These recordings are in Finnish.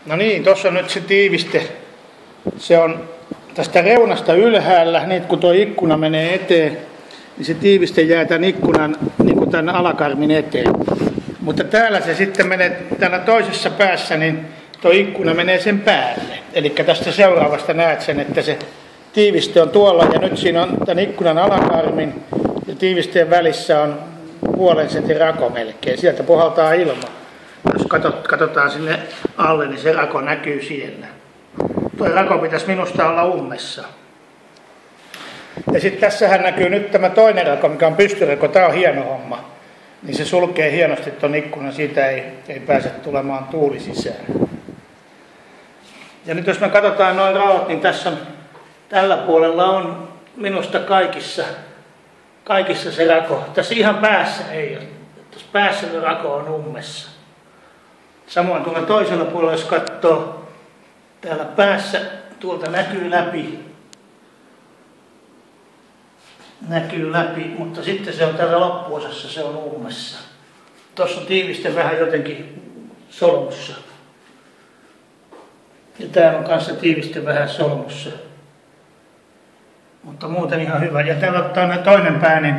No niin, tuossa on nyt se tiiviste. Se on tästä reunasta ylhäällä, niin kun tuo ikkuna menee eteen, niin se tiiviste jää tämän ikkunan niin kuin tämän alakarmin eteen. Mutta täällä se sitten menee, täällä toisessa päässä, niin tuo ikkuna menee sen päälle. Eli tästä seuraavasta näet sen, että se tiiviste on tuolla ja nyt siinä on tämän ikkunan alakarmin ja tiivisteen välissä on puolen sentin rako melkein. Sieltä puhaltaa ilma. Jos katsotaan sinne alle, niin se rako näkyy siellä. Tuo rako pitäisi minusta olla ummessa. Ja sitten tässähän näkyy nyt tämä toinen rako, mikä on pystyrako. Tämä on hieno homma. Niin se sulkee hienosti tuon ikkunan, siitä ei pääse tulemaan tuuli sisään. Ja nyt jos me katsotaan noin raot, niin tässä on, tällä puolella on minusta kaikissa se rako. Tässä ihan päässä ei ole. Tässä päässä se rako on ummessa. Samoin tuolla toisella puolella, jos katsoo, täällä päässä tuolta näkyy läpi, mutta sitten se on täällä loppuosassa, se on ummessa. Tuossa on tiiviste vähän jotenkin solmussa. Ja täällä on kanssa tiiviste vähän solmussa. Mutta muuten ihan hyvä. Ja täällä on toinen pää, niin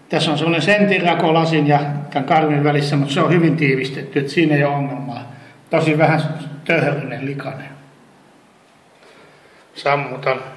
tässä on semmoinen sentin rako lasin ja tämän karmin välissä, mutta se on hyvin tiivistetty, että siinä ei ole ongelmaa. Tosi vähän töhöllinen, likainen. Sammutan.